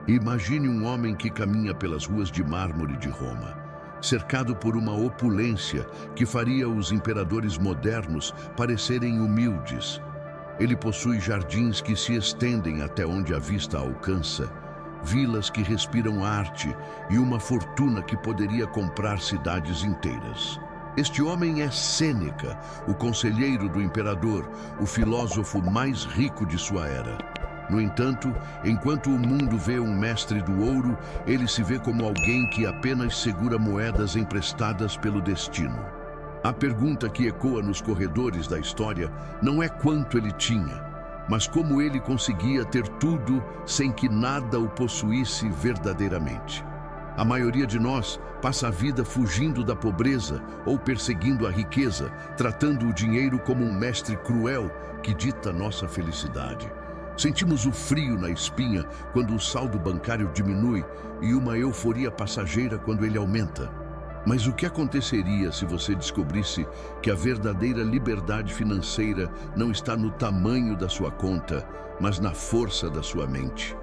Imagine um homem que caminha pelas ruas de mármore de Roma, cercado por uma opulência que faria os imperadores modernos parecerem humildes. Ele possui jardins que se estendem até onde a vista alcança, vilas que respiram arte e uma fortuna que poderia comprar cidades inteiras. Este homem é Sêneca, o conselheiro do imperador, o filósofo mais rico de sua era. No entanto, enquanto o mundo vê um mestre do ouro, ele se vê como alguém que apenas segura moedas emprestadas pelo destino. A pergunta que ecoa nos corredores da história não é quanto ele tinha, mas como ele conseguia ter tudo sem que nada o possuísse verdadeiramente. A maioria de nós passa a vida fugindo da pobreza ou perseguindo a riqueza, tratando o dinheiro como um mestre cruel que dita nossa felicidade. Sentimos o frio na espinha quando o saldo bancário diminui e uma euforia passageira quando ele aumenta. Mas o que aconteceria se você descobrisse que a verdadeira liberdade financeira não está no tamanho da sua conta, mas na força da sua mente?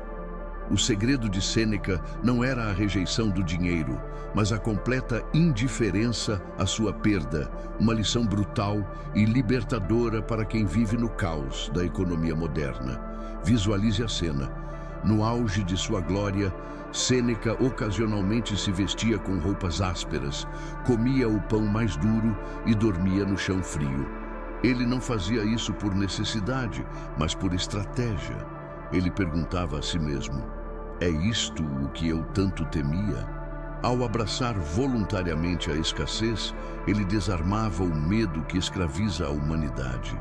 O segredo de Sêneca não era a rejeição do dinheiro, mas a completa indiferença à sua perda, uma lição brutal e libertadora para quem vive no caos da economia moderna. Visualize a cena. No auge de sua glória, Sêneca ocasionalmente se vestia com roupas ásperas, comia o pão mais duro e dormia no chão frio. Ele não fazia isso por necessidade, mas por estratégia. Ele perguntava a si mesmo: é isto o que eu tanto temia? Ao abraçar voluntariamente a escassez, ele desarmava o medo que escraviza a humanidade.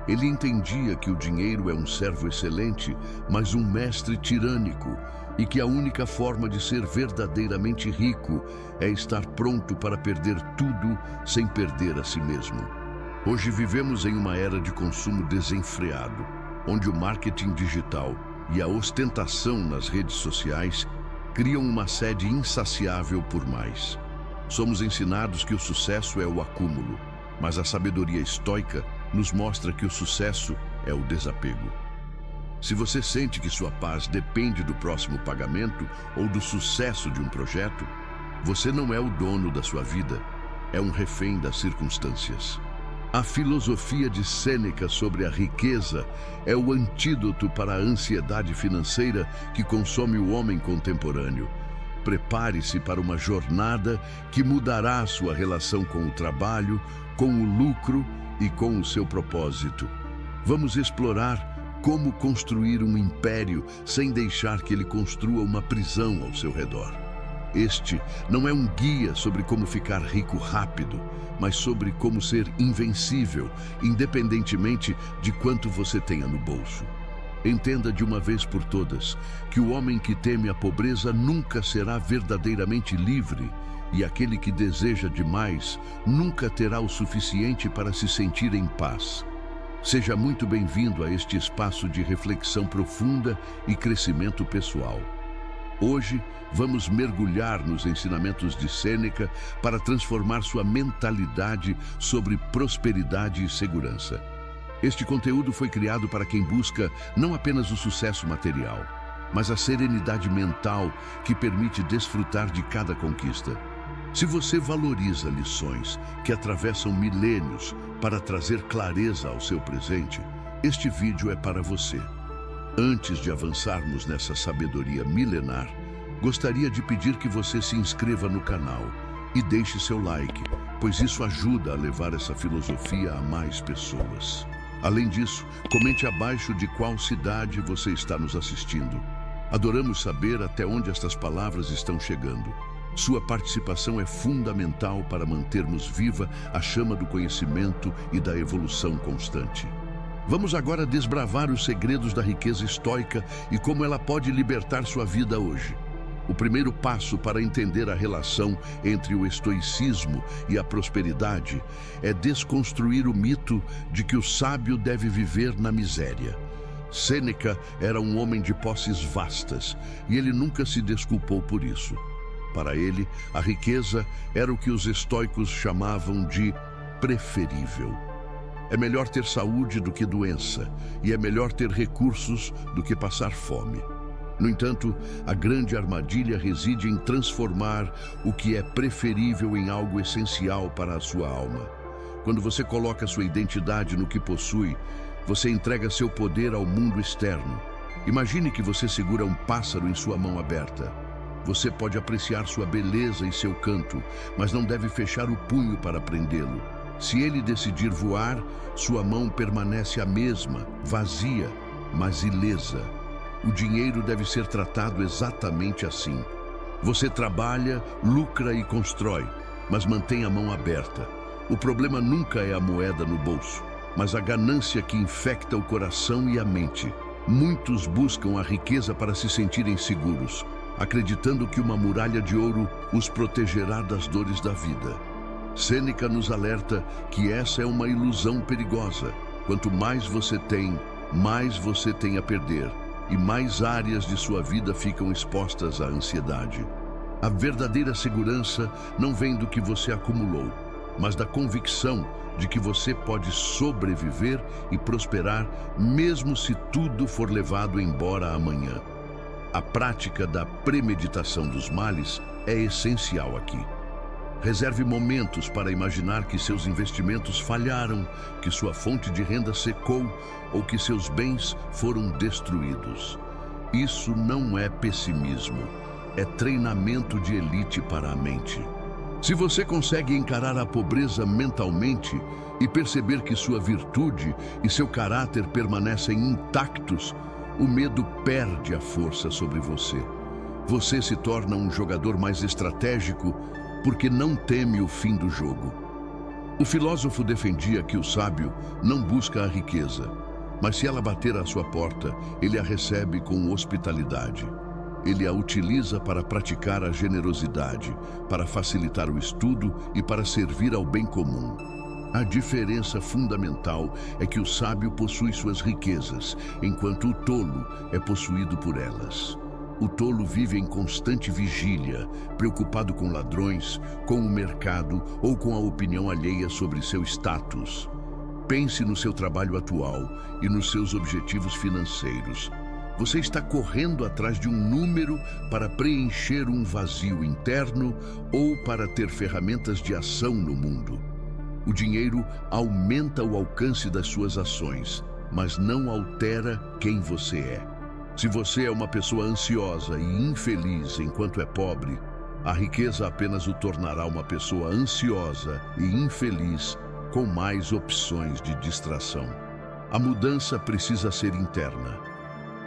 Ele entendia que o dinheiro é um servo excelente, mas um mestre tirânico, e que a única forma de ser verdadeiramente rico é estar pronto para perder tudo sem perder a si mesmo. Hoje vivemos em uma era de consumo desenfreado, onde o marketing digital e a ostentação nas redes sociais criam uma sede insaciável por mais. Somos ensinados que o sucesso é o acúmulo, mas a sabedoria estoica nos mostra que o sucesso é o desapego. Se você sente que sua paz depende do próximo pagamento ou do sucesso de um projeto, você não é o dono da sua vida, é um refém das circunstâncias. A filosofia de Sêneca sobre a riqueza é o antídoto para a ansiedade financeira que consome o homem contemporâneo. Prepare-se para uma jornada que mudará sua relação com o trabalho, com o lucro e com o seu propósito. Vamos explorar como construir um império sem deixar que ele construa uma prisão ao seu redor. Este não é um guia sobre como ficar rico rápido, mas sobre como ser invencível, independentemente de quanto você tenha no bolso. Entenda de uma vez por todas que o homem que teme a pobreza nunca será verdadeiramente livre, e aquele que deseja demais nunca terá o suficiente para se sentir em paz. Seja muito bem-vindo a este espaço de reflexão profunda e crescimento pessoal. Hoje, vamos mergulhar nos ensinamentos de Sêneca para transformar sua mentalidade sobre prosperidade e segurança. Este conteúdo foi criado para quem busca não apenas o sucesso material, mas a serenidade mental que permite desfrutar de cada conquista. Se você valoriza lições que atravessam milênios para trazer clareza ao seu presente, este vídeo é para você. Antes de avançarmos nessa sabedoria milenar, gostaria de pedir que você se inscreva no canal e deixe seu like, pois isso ajuda a levar essa filosofia a mais pessoas. Além disso, comente abaixo de qual cidade você está nos assistindo. Adoramos saber até onde estas palavras estão chegando. Sua participação é fundamental para mantermos viva a chama do conhecimento e da evolução constante. Vamos agora desbravar os segredos da riqueza estoica e como ela pode libertar sua vida hoje. O primeiro passo para entender a relação entre o estoicismo e a prosperidade é desconstruir o mito de que o sábio deve viver na miséria. Sêneca era um homem de posses vastas e ele nunca se desculpou por isso. Para ele, a riqueza era o que os estoicos chamavam de preferível. É melhor ter saúde do que doença, e é melhor ter recursos do que passar fome. No entanto, a grande armadilha reside em transformar o que é preferível em algo essencial para a sua alma. Quando você coloca sua identidade no que possui, você entrega seu poder ao mundo externo. Imagine que você segura um pássaro em sua mão aberta. Você pode apreciar sua beleza e seu canto, mas não deve fechar o punho para prendê-lo. Se ele decidir voar, sua mão permanece a mesma, vazia, mas ilesa. O dinheiro deve ser tratado exatamente assim. Você trabalha, lucra e constrói, mas mantém a mão aberta. O problema nunca é a moeda no bolso, mas a ganância que infecta o coração e a mente. Muitos buscam a riqueza para se sentirem seguros, acreditando que uma muralha de ouro os protegerá das dores da vida. Sêneca nos alerta que essa é uma ilusão perigosa. Quanto mais você tem a perder, e mais áreas de sua vida ficam expostas à ansiedade. A verdadeira segurança não vem do que você acumulou, mas da convicção de que você pode sobreviver e prosperar mesmo se tudo for levado embora amanhã. A prática da premeditação dos males é essencial aqui. Reserve momentos para imaginar que seus investimentos falharam, que sua fonte de renda secou ou que seus bens foram destruídos. Isso não é pessimismo, é treinamento de elite para a mente. Se você consegue encarar a pobreza mentalmente e perceber que sua virtude e seu caráter permanecem intactos, o medo perde a força sobre você. Você se torna um jogador mais estratégico porque não teme o fim do jogo. O filósofo defendia que o sábio não busca a riqueza, mas se ela bater à sua porta, ele a recebe com hospitalidade. Ele a utiliza para praticar a generosidade, para facilitar o estudo e para servir ao bem comum. A diferença fundamental é que o sábio possui suas riquezas, enquanto o tolo é possuído por elas. O tolo vive em constante vigília, preocupado com ladrões, com o mercado ou com a opinião alheia sobre seu status. Pense no seu trabalho atual e nos seus objetivos financeiros. Você está correndo atrás de um número para preencher um vazio interno ou para ter ferramentas de ação no mundo. O dinheiro aumenta o alcance das suas ações, mas não altera quem você é. Se você é uma pessoa ansiosa e infeliz enquanto é pobre, a riqueza apenas o tornará uma pessoa ansiosa e infeliz com mais opções de distração. A mudança precisa ser interna.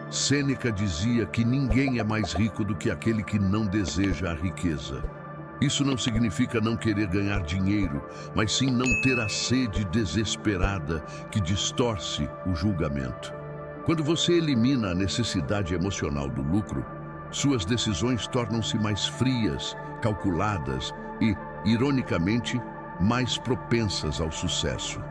Sêneca dizia que ninguém é mais rico do que aquele que não deseja a riqueza. Isso não significa não querer ganhar dinheiro, mas sim não ter a sede desesperada que distorce o julgamento. Quando você elimina a necessidade emocional do lucro, suas decisões tornam-se mais frias, calculadas e, ironicamente, mais propensas ao sucesso.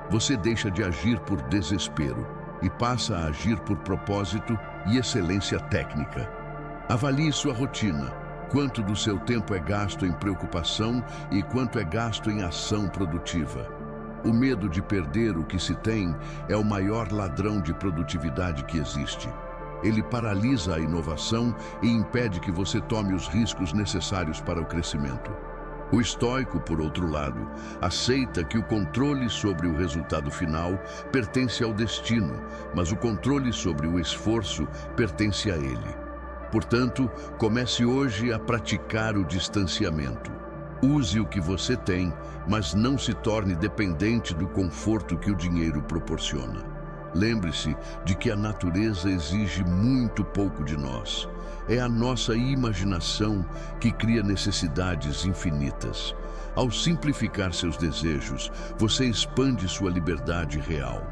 Você deixa de agir por desespero e passa a agir por propósito e excelência técnica. Avalie sua rotina, quanto do seu tempo é gasto em preocupação e quanto é gasto em ação produtiva. O medo de perder o que se tem é o maior ladrão de produtividade que existe. Ele paralisa a inovação e impede que você tome os riscos necessários para o crescimento. O estoico, por outro lado, aceita que o controle sobre o resultado final pertence ao destino, mas o controle sobre o esforço pertence a ele. Portanto, comece hoje a praticar o distanciamento. Use o que você tem, mas não se torne dependente do conforto que o dinheiro proporciona. Lembre-se de que a natureza exige muito pouco de nós. É a nossa imaginação que cria necessidades infinitas. Ao simplificar seus desejos, você expande sua liberdade real.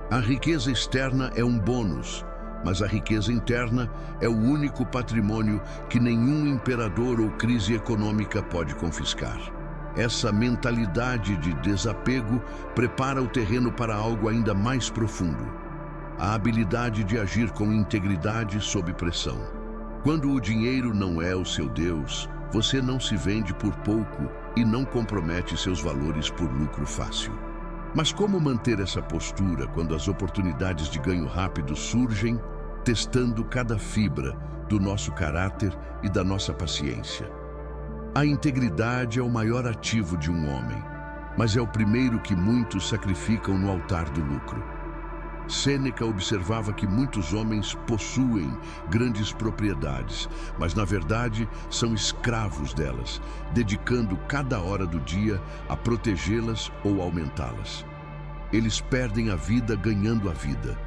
A riqueza externa é um bônus, mas a riqueza interna é o único patrimônio que nenhum imperador ou crise econômica pode confiscar. Essa mentalidade de desapego prepara o terreno para algo ainda mais profundo: a habilidade de agir com integridade sob pressão. Quando o dinheiro não é o seu Deus, você não se vende por pouco e não compromete seus valores por lucro fácil. Mas como manter essa postura quando as oportunidades de ganho rápido surgem, testando cada fibra do nosso caráter e da nossa paciência. A integridade é o maior ativo de um homem, mas é o primeiro que muitos sacrificam no altar do lucro. Sêneca observava que muitos homens possuem grandes propriedades, mas na verdade são escravos delas, dedicando cada hora do dia a protegê-las ou aumentá-las. Eles perdem a vida ganhando a vida.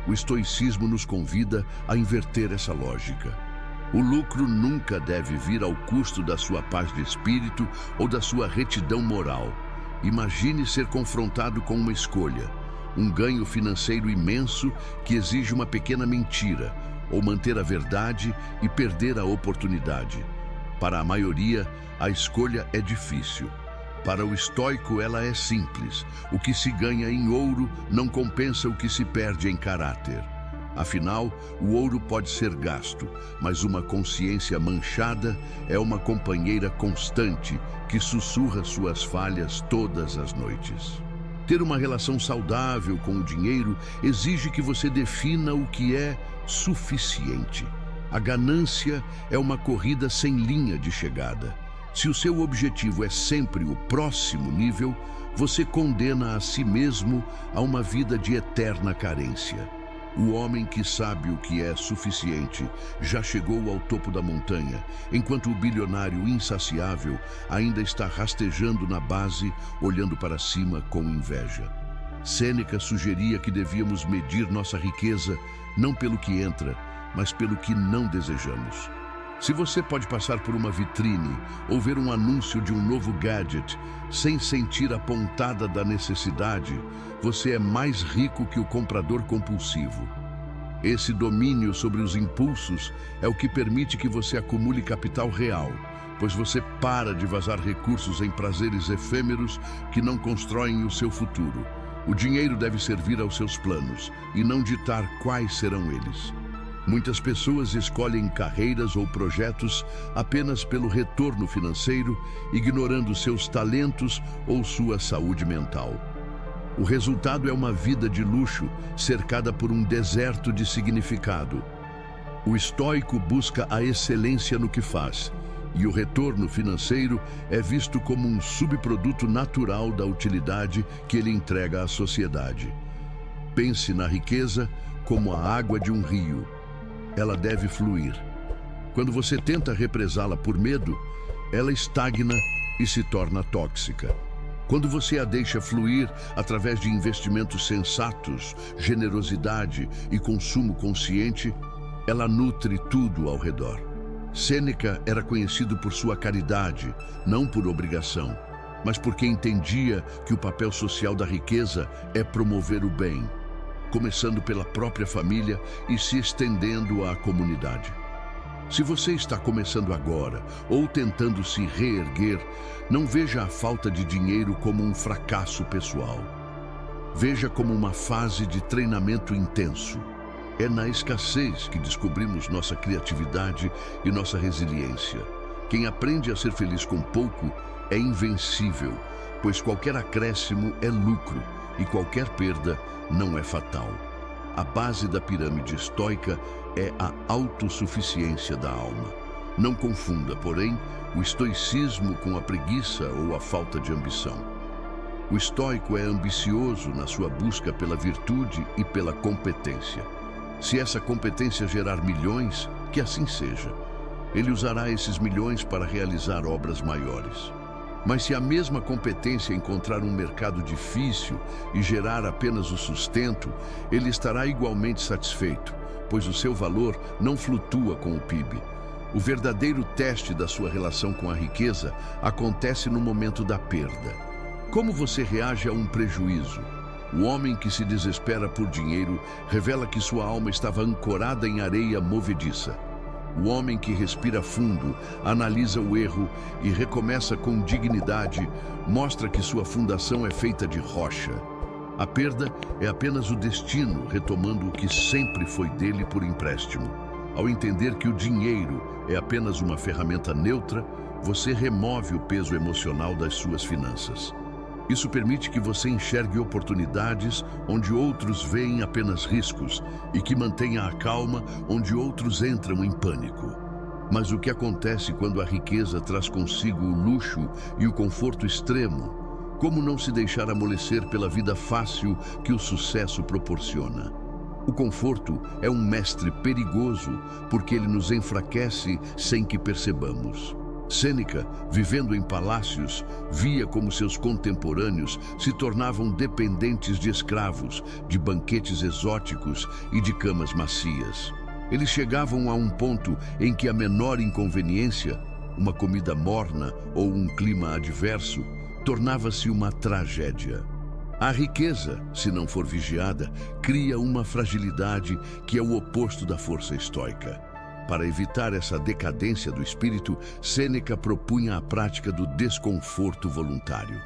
O estoicismo nos convida a inverter essa lógica. O lucro nunca deve vir ao custo da sua paz de espírito ou da sua retidão moral. Imagine ser confrontado com uma escolha: um ganho financeiro imenso que exige uma pequena mentira, ou manter a verdade e perder a oportunidade. Para a maioria, a escolha é difícil. Para o estoico, ela é simples. O que se ganha em ouro não compensa o que se perde em caráter. Afinal, o ouro pode ser gasto, mas uma consciência manchada é uma companheira constante que sussurra suas falhas todas as noites. Ter uma relação saudável com o dinheiro exige que você defina o que é suficiente. A ganância é uma corrida sem linha de chegada. Se o seu objetivo é sempre o próximo nível, você condena a si mesmo a uma vida de eterna carência. O homem que sabe o que é suficiente já chegou ao topo da montanha, enquanto o bilionário insaciável ainda está rastejando na base, olhando para cima com inveja. Sêneca sugeria que devíamos medir nossa riqueza não pelo que entra, mas pelo que não desejamos. Se você pode passar por uma vitrine ou ver um anúncio de um novo gadget sem sentir a pontada da necessidade, você é mais rico que o comprador compulsivo. Esse domínio sobre os impulsos é o que permite que você acumule capital real, pois você para de vazar recursos em prazeres efêmeros que não constroem o seu futuro. O dinheiro deve servir aos seus planos e não ditar quais serão eles. Muitas pessoas escolhem carreiras ou projetos apenas pelo retorno financeiro, ignorando seus talentos ou sua saúde mental. O resultado é uma vida de luxo, cercada por um deserto de significado. O estoico busca a excelência no que faz, e o retorno financeiro é visto como um subproduto natural da utilidade que ele entrega à sociedade. Pense na riqueza como a água de um rio. Ela deve fluir. Quando você tenta represá-la por medo, ela estagna e se torna tóxica. Quando você a deixa fluir através de investimentos sensatos, generosidade e consumo consciente, ela nutre tudo ao redor. Sêneca era conhecido por sua caridade, não por obrigação, mas porque entendia que o papel social da riqueza é promover o bem, começando pela própria família e se estendendo à comunidade. Se você está começando agora ou tentando se reerguer, não veja a falta de dinheiro como um fracasso pessoal. Veja como uma fase de treinamento intenso. É na escassez que descobrimos nossa criatividade e nossa resiliência. Quem aprende a ser feliz com pouco é invencível, pois qualquer acréscimo é lucro e qualquer perda não é fatal. A base da pirâmide estoica é a autossuficiência da alma. Não confunda, porém, o estoicismo com a preguiça ou a falta de ambição. O estoico é ambicioso na sua busca pela virtude e pela competência. Se essa competência gerar milhões, que assim seja. Ele usará esses milhões para realizar obras maiores. Mas se a mesma competência encontrar um mercado difícil e gerar apenas o sustento, ele estará igualmente satisfeito, pois o seu valor não flutua com o PIB. O verdadeiro teste da sua relação com a riqueza acontece no momento da perda. Como você reage a um prejuízo? O homem que se desespera por dinheiro revela que sua alma estava ancorada em areia movediça. O homem que respira fundo, analisa o erro e recomeça com dignidade, mostra que sua fundação é feita de rocha. A perda é apenas o destino retomando o que sempre foi dele por empréstimo. Ao entender que o dinheiro é apenas uma ferramenta neutra, você remove o peso emocional das suas finanças. Isso permite que você enxergue oportunidades onde outros veem apenas riscos e que mantenha a calma onde outros entram em pânico. Mas o que acontece quando a riqueza traz consigo o luxo e o conforto extremo? Como não se deixar amolecer pela vida fácil que o sucesso proporciona? O conforto é um mestre perigoso porque ele nos enfraquece sem que percebamos. Sêneca, vivendo em palácios, via como seus contemporâneos se tornavam dependentes de escravos, de banquetes exóticos e de camas macias. Eles chegavam a um ponto em que a menor inconveniência, uma comida morna ou um clima adverso, tornava-se uma tragédia. A riqueza, se não for vigiada, cria uma fragilidade que é o oposto da força estoica. Para evitar essa decadência do espírito, Sêneca propunha a prática do desconforto voluntário.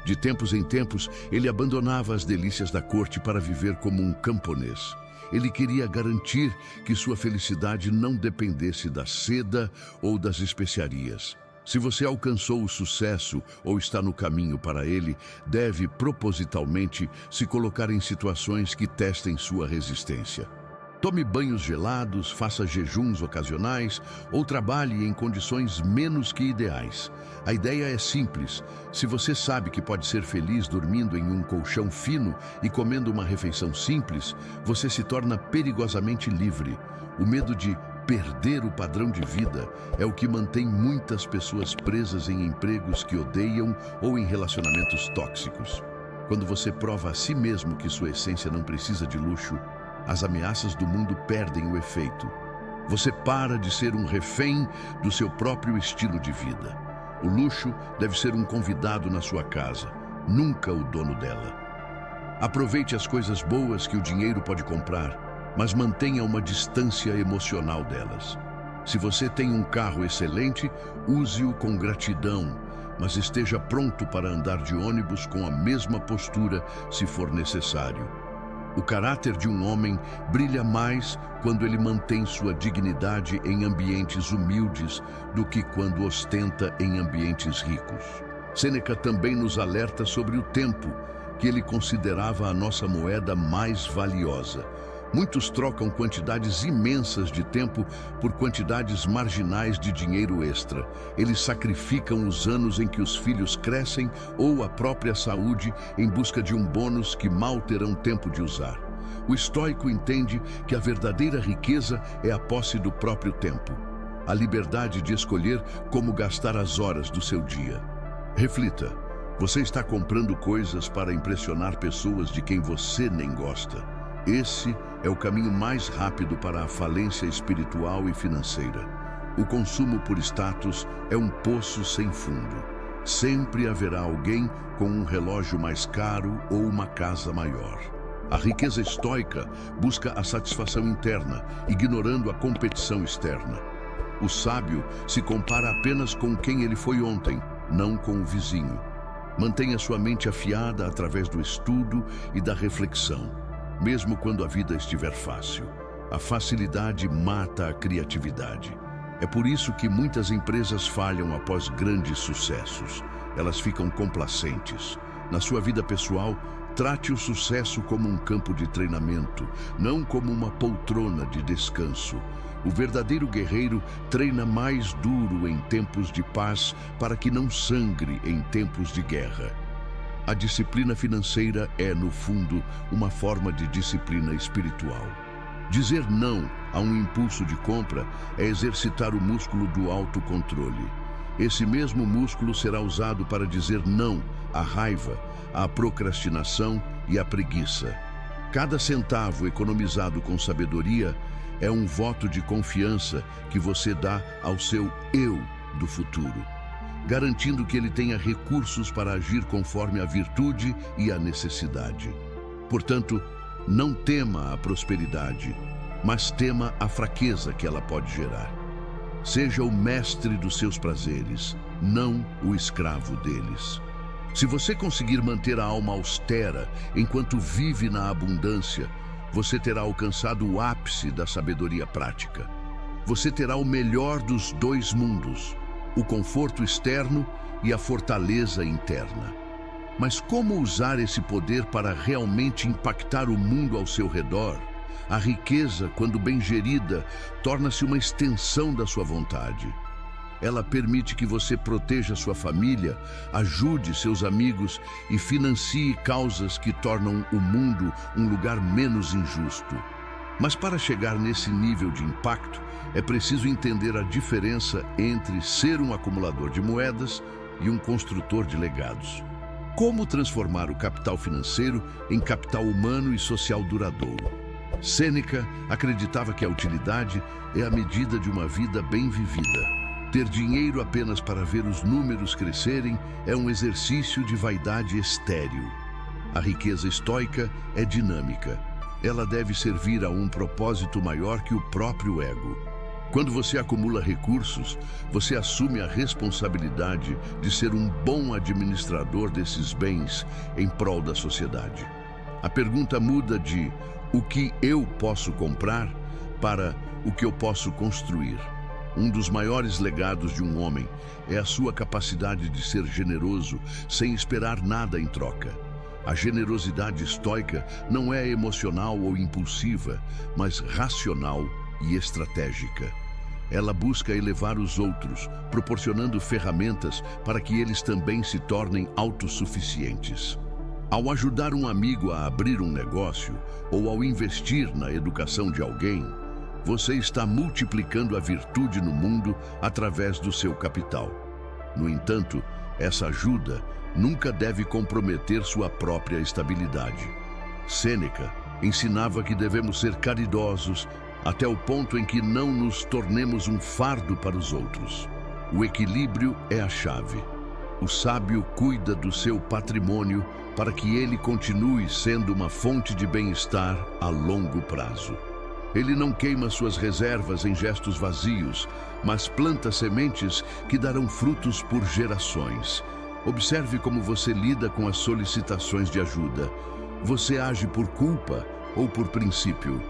De tempos em tempos, ele abandonava as delícias da corte para viver como um camponês. Ele queria garantir que sua felicidade não dependesse da seda ou das especiarias. Se você alcançou o sucesso ou está no caminho para ele, deve propositalmente se colocar em situações que testem sua resistência. Tome banhos gelados, faça jejuns ocasionais ou trabalhe em condições menos que ideais. A ideia é simples. Se você sabe que pode ser feliz dormindo em um colchão fino e comendo uma refeição simples, você se torna perigosamente livre. O medo de perder o padrão de vida é o que mantém muitas pessoas presas em empregos que odeiam ou em relacionamentos tóxicos. Quando você prova a si mesmo que sua essência não precisa de luxo, as ameaças do mundo perdem o efeito. Você para de ser um refém do seu próprio estilo de vida. O luxo deve ser um convidado na sua casa, nunca o dono dela. Aproveite as coisas boas que o dinheiro pode comprar, mas mantenha uma distância emocional delas. Se você tem um carro excelente, use-o com gratidão, mas esteja pronto para andar de ônibus com a mesma postura se for necessário. O caráter de um homem brilha mais quando ele mantém sua dignidade em ambientes humildes do que quando ostenta em ambientes ricos. Sêneca também nos alerta sobre o tempo, que ele considerava a nossa moeda mais valiosa. Muitos trocam quantidades imensas de tempo por quantidades marginais de dinheiro extra. Eles sacrificam os anos em que os filhos crescem ou a própria saúde em busca de um bônus que mal terão tempo de usar. O estoico entende que a verdadeira riqueza é a posse do próprio tempo, a liberdade de escolher como gastar as horas do seu dia. Reflita, você está comprando coisas para impressionar pessoas de quem você nem gosta. Esse é o caminho mais rápido para a falência espiritual e financeira. O consumo por status é um poço sem fundo. Sempre haverá alguém com um relógio mais caro ou uma casa maior. A riqueza estoica busca a satisfação interna, ignorando a competição externa. O sábio se compara apenas com quem ele foi ontem, não com o vizinho. Mantenha sua mente afiada através do estudo e da reflexão. Mesmo quando a vida estiver fácil, a facilidade mata a criatividade. É por isso que muitas empresas falham após grandes sucessos. Elas ficam complacentes. Na sua vida pessoal, trate o sucesso como um campo de treinamento, não como uma poltrona de descanso. O verdadeiro guerreiro treina mais duro em tempos de paz para que não sangre em tempos de guerra. A disciplina financeira é, no fundo, uma forma de disciplina espiritual. Dizer não a um impulso de compra é exercitar o músculo do autocontrole. Esse mesmo músculo será usado para dizer não à raiva, à procrastinação e à preguiça. Cada centavo economizado com sabedoria é um voto de confiança que você dá ao seu eu do futuro, garantindo que ele tenha recursos para agir conforme a virtude e a necessidade. Portanto, não tema a prosperidade, mas tema a fraqueza que ela pode gerar. Seja o mestre dos seus prazeres, não o escravo deles. Se você conseguir manter a alma austera enquanto vive na abundância, você terá alcançado o ápice da sabedoria prática. Você terá o melhor dos dois mundos, o conforto externo e a fortaleza interna. Mas como usar esse poder para realmente impactar o mundo ao seu redor? A riqueza, quando bem gerida, torna-se uma extensão da sua vontade. Ela permite que você proteja sua família, ajude seus amigos e financie causas que tornam o mundo um lugar menos injusto. Mas para chegar nesse nível de impacto, é preciso entender a diferença entre ser um acumulador de moedas e um construtor de legados. Como transformar o capital financeiro em capital humano e social duradouro? Sêneca acreditava que a utilidade é a medida de uma vida bem vivida. Ter dinheiro apenas para ver os números crescerem é um exercício de vaidade estéril. A riqueza estoica é dinâmica. Ela deve servir a um propósito maior que o próprio ego. Quando você acumula recursos, você assume a responsabilidade de ser um bom administrador desses bens em prol da sociedade. A pergunta muda de o que eu posso comprar para o que eu posso construir. Um dos maiores legados de um homem é a sua capacidade de ser generoso sem esperar nada em troca. A generosidade estoica não é emocional ou impulsiva, mas racional e estratégica. Ela busca elevar os outros, proporcionando ferramentas para que eles também se tornem autossuficientes. Ao ajudar um amigo a abrir um negócio ou ao investir na educação de alguém, você está multiplicando a virtude no mundo através do seu capital. No entanto, essa ajuda nunca deve comprometer sua própria estabilidade. Sêneca ensinava que devemos ser caridosos até o ponto em que não nos tornemos um fardo para os outros. O equilíbrio é a chave. O sábio cuida do seu patrimônio para que ele continue sendo uma fonte de bem-estar a longo prazo. Ele não queima suas reservas em gestos vazios, mas planta sementes que darão frutos por gerações. Observe como você lida com as solicitações de ajuda. Você age por culpa ou por princípio?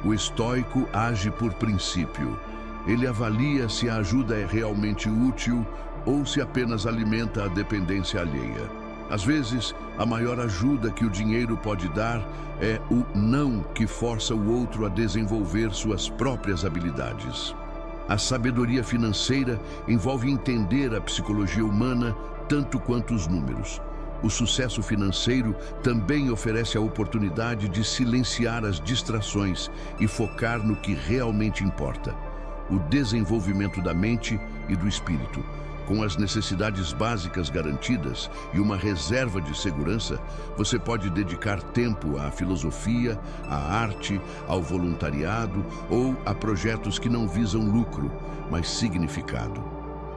O estoico age por princípio. Ele avalia se a ajuda é realmente útil ou se apenas alimenta a dependência alheia. Às vezes, a maior ajuda que o dinheiro pode dar é o não que força o outro a desenvolver suas próprias habilidades. A sabedoria financeira envolve entender a psicologia humana tanto quanto os números. O sucesso financeiro também oferece a oportunidade de silenciar as distrações e focar no que realmente importa: o desenvolvimento da mente e do espírito. Com as necessidades básicas garantidas e uma reserva de segurança, você pode dedicar tempo à filosofia, à arte, ao voluntariado ou a projetos que não visam lucro, mas significado.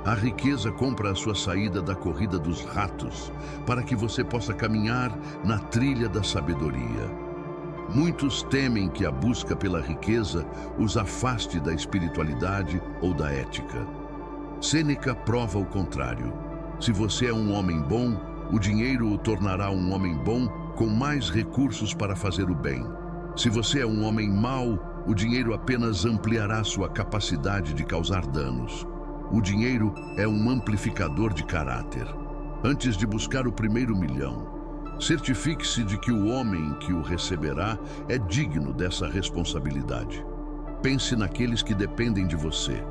A riqueza compra a sua saída da corrida dos ratos para que você possa caminhar na trilha da sabedoria. Muitos temem que a busca pela riqueza os afaste da espiritualidade ou da ética. Sêneca prova o contrário. Se você é um homem bom, o dinheiro o tornará um homem bom com mais recursos para fazer o bem. Se você é um homem mau, o dinheiro apenas ampliará sua capacidade de causar danos. O dinheiro é um amplificador de caráter. Antes de buscar o primeiro milhão, certifique-se de que o homem que o receberá é digno dessa responsabilidade. Pense naqueles que dependem de você.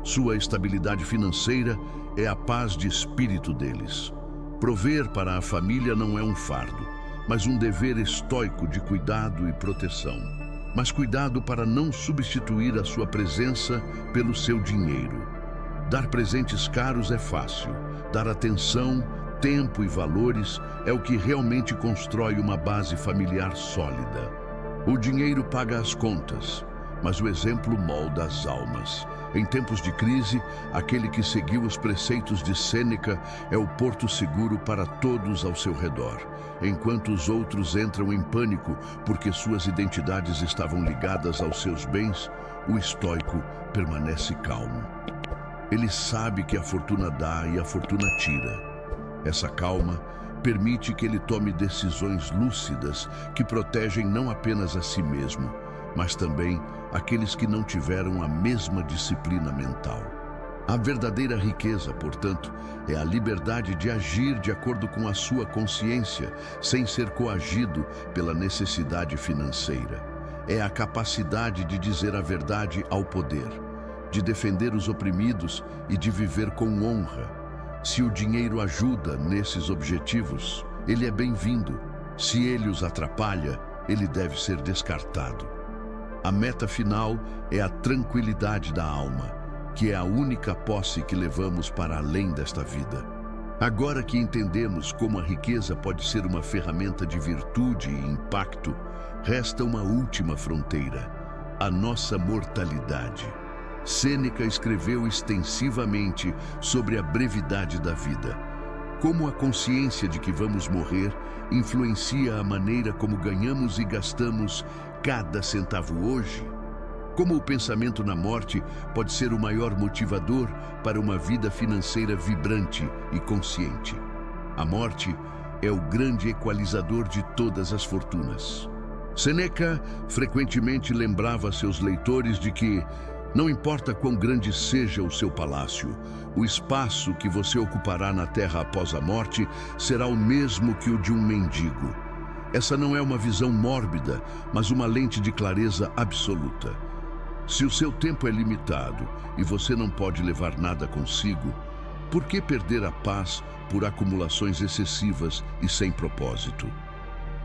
Sua estabilidade financeira é a paz de espírito deles. Prover para a família não é um fardo, mas um dever estoico de cuidado e proteção. Mas cuidado para não substituir a sua presença pelo seu dinheiro. Dar presentes caros é fácil. Dar atenção, tempo e valores é o que realmente constrói uma base familiar sólida. O dinheiro paga as contas, mas o exemplo molda as almas. Em tempos de crise, aquele que seguiu os preceitos de Sêneca é o porto seguro para todos ao seu redor, enquanto os outros entram em pânico porque suas identidades estavam ligadas aos seus bens. O estoico permanece calmo. Ele sabe que a fortuna dá e a fortuna tira. Essa calma permite que ele tome decisões lúcidas que protegem não apenas a si mesmo, mas também aqueles que não tiveram a mesma disciplina mental. A verdadeira riqueza, portanto, é a liberdade de agir de acordo com a sua consciência, sem ser coagido pela necessidade financeira. É a capacidade de dizer a verdade ao poder, de defender os oprimidos e de viver com honra. Se o dinheiro ajuda nesses objetivos, ele é bem-vindo. Se ele os atrapalha, ele deve ser descartado. A meta final é a tranquilidade da alma, que é a única posse que levamos para além desta vida. Agora que entendemos como a riqueza pode ser uma ferramenta de virtude e impacto, resta uma última fronteira: a nossa mortalidade. Sêneca escreveu extensivamente sobre a brevidade da vida. Como a consciência de que vamos morrer influencia a maneira como ganhamos e gastamos cada centavo hoje. Como o pensamento na morte pode ser o maior motivador para uma vida financeira vibrante e consciente. A morte é o grande equalizador de todas as fortunas. Sêneca frequentemente lembrava seus leitores de que não importa quão grande seja o seu palácio, o espaço que você ocupará na terra após a morte será o mesmo que o de um mendigo. Essa não é uma visão mórbida, mas uma lente de clareza absoluta. Se o seu tempo é limitado e você não pode levar nada consigo, por que perder a paz por acumulações excessivas e sem propósito?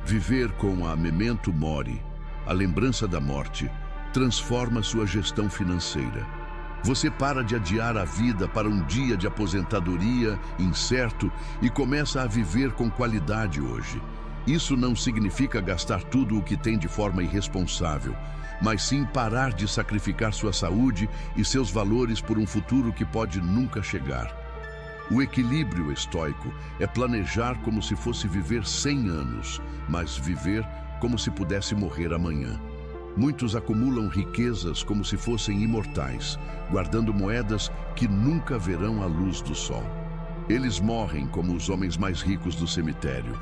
Viver com a memento mori, a lembrança da morte, transforma sua gestão financeira. Você para de adiar a vida para um dia de aposentadoria incerto e começa a viver com qualidade hoje. Isso não significa gastar tudo o que tem de forma irresponsável, mas sim parar de sacrificar sua saúde e seus valores por um futuro que pode nunca chegar. O equilíbrio estoico é planejar como se fosse viver 100 anos, mas viver como se pudesse morrer amanhã. Muitos acumulam riquezas como se fossem imortais, guardando moedas que nunca verão a luz do sol. Eles morrem como os homens mais ricos do cemitério,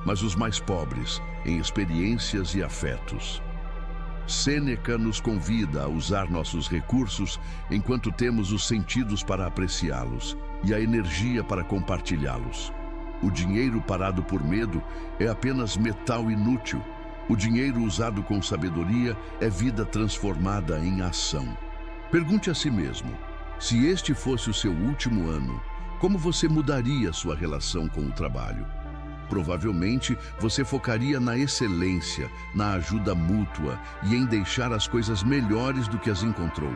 mas os mais pobres em experiências e afetos. Sêneca nos convida a usar nossos recursos enquanto temos os sentidos para apreciá-los e a energia para compartilhá-los. O dinheiro parado por medo é apenas metal inútil. O dinheiro usado com sabedoria é vida transformada em ação. Pergunte a si mesmo: se este fosse o seu último ano, como você mudaria sua relação com o trabalho? Provavelmente você focaria na excelência, na ajuda mútua e em deixar as coisas melhores do que as encontrou.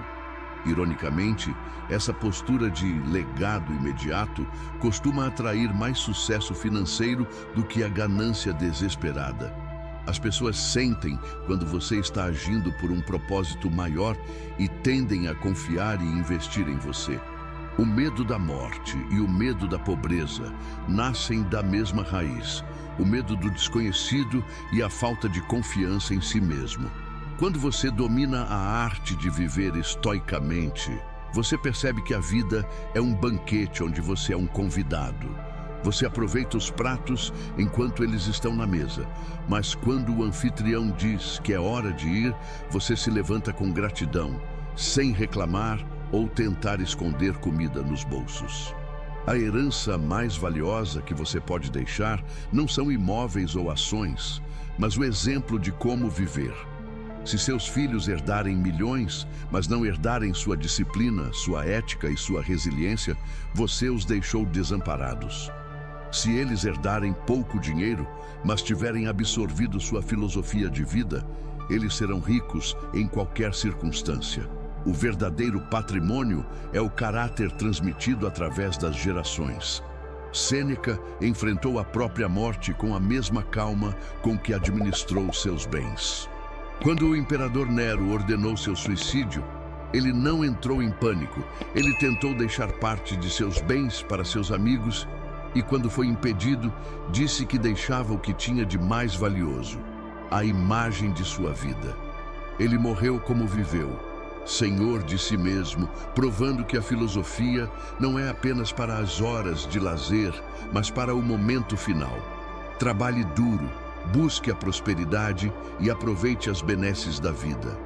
Ironicamente, essa postura de legado imediato costuma atrair mais sucesso financeiro do que a ganância desesperada. As pessoas sentem quando você está agindo por um propósito maior e tendem a confiar e investir em você. O medo da morte e o medo da pobreza nascem da mesma raiz, o medo do desconhecido e a falta de confiança em si mesmo. Quando você domina a arte de viver estoicamente, você percebe que a vida é um banquete onde você é um convidado. Você aproveita os pratos enquanto eles estão na mesa, mas quando o anfitrião diz que é hora de ir, você se levanta com gratidão, sem reclamar ou tentar esconder comida nos bolsos. A herança mais valiosa que você pode deixar não são imóveis ou ações, mas o exemplo de como viver. Se seus filhos herdarem milhões, mas não herdarem sua disciplina, sua ética e sua resiliência, você os deixou desamparados. Se eles herdarem pouco dinheiro, mas tiverem absorvido sua filosofia de vida, eles serão ricos em qualquer circunstância. O verdadeiro patrimônio é o caráter transmitido através das gerações. Sêneca enfrentou a própria morte com a mesma calma com que administrou seus bens. Quando o imperador Nero ordenou seu suicídio, ele não entrou em pânico. Ele tentou deixar parte de seus bens para seus amigos e, quando foi impedido, disse que deixava o que tinha de mais valioso, a imagem de sua vida. Ele morreu como viveu, senhor de si mesmo, provando que a filosofia não é apenas para as horas de lazer, mas para o momento final. Trabalhe duro, busque a prosperidade e aproveite as benesses da vida.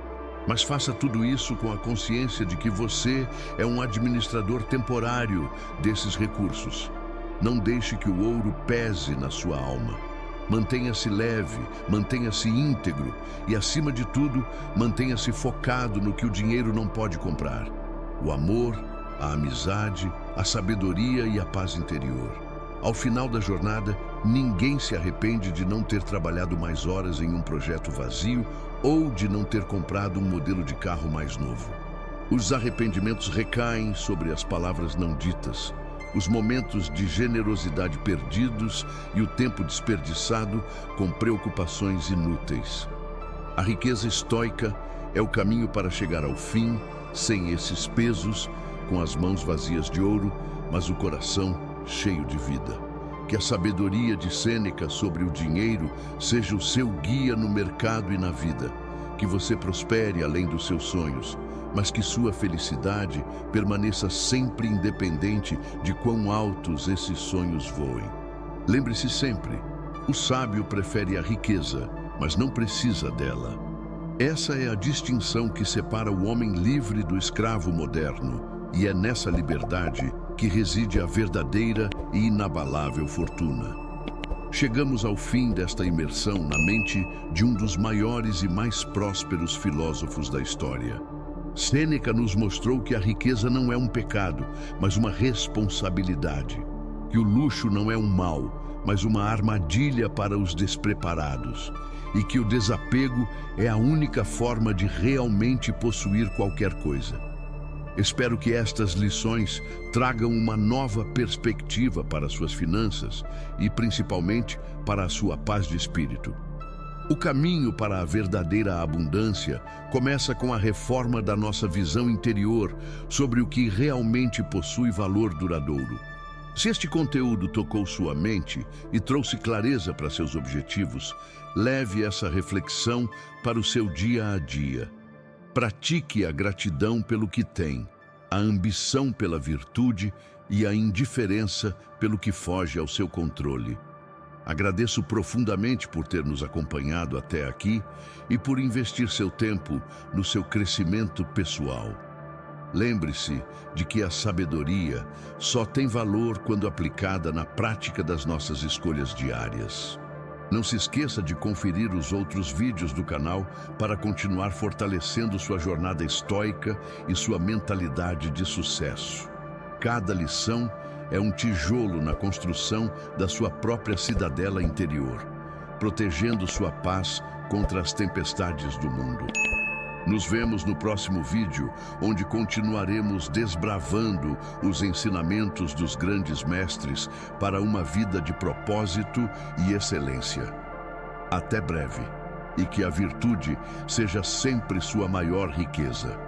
Mas faça tudo isso com a consciência de que você é um administrador temporário desses recursos. Não deixe que o ouro pese na sua alma. Mantenha-se leve, mantenha-se íntegro e, acima de tudo, mantenha-se focado no que o dinheiro não pode comprar: o amor, a amizade, a sabedoria e a paz interior. Ao final da jornada, ninguém se arrepende de não ter trabalhado mais horas em um projeto vazio ou de não ter comprado um modelo de carro mais novo. Os arrependimentos recaem sobre as palavras não ditas, os momentos de generosidade perdidos e o tempo desperdiçado com preocupações inúteis. A riqueza estoica é o caminho para chegar ao fim, sem esses pesos, com as mãos vazias de ouro, mas o coração cheio de vida. Que a sabedoria de Sêneca sobre o dinheiro seja o seu guia no mercado e na vida. Que você prospere além dos seus sonhos, mas que sua felicidade permaneça sempre independente de quão altos esses sonhos voem. Lembre-se sempre, o sábio prefere a riqueza, mas não precisa dela. Essa é a distinção que separa o homem livre do escravo moderno, e é nessa liberdade que reside a verdadeira e inabalável fortuna. Chegamos ao fim desta imersão na mente de um dos maiores e mais prósperos filósofos da história. Sêneca nos mostrou que a riqueza não é um pecado, mas uma responsabilidade. Que o luxo não é um mal, mas uma armadilha para os despreparados. E que o desapego é a única forma de realmente possuir qualquer coisa. Espero que estas lições tragam uma nova perspectiva para suas finanças e, principalmente, para a sua paz de espírito. O caminho para a verdadeira abundância começa com a reforma da nossa visão interior sobre o que realmente possui valor duradouro. Se este conteúdo tocou sua mente e trouxe clareza para seus objetivos, leve essa reflexão para o seu dia a dia. Pratique a gratidão pelo que tem, a ambição pela virtude e a indiferença pelo que foge ao seu controle. Agradeço profundamente por ter nos acompanhado até aqui e por investir seu tempo no seu crescimento pessoal. Lembre-se de que a sabedoria só tem valor quando aplicada na prática das nossas escolhas diárias. Não se esqueça de conferir os outros vídeos do canal para continuar fortalecendo sua jornada estoica e sua mentalidade de sucesso. Cada lição é um tijolo na construção da sua própria cidadela interior, protegendo sua paz contra as tempestades do mundo. Nos vemos no próximo vídeo, onde continuaremos desbravando os ensinamentos dos grandes mestres para uma vida de propósito e excelência. Até breve, e que a virtude seja sempre sua maior riqueza.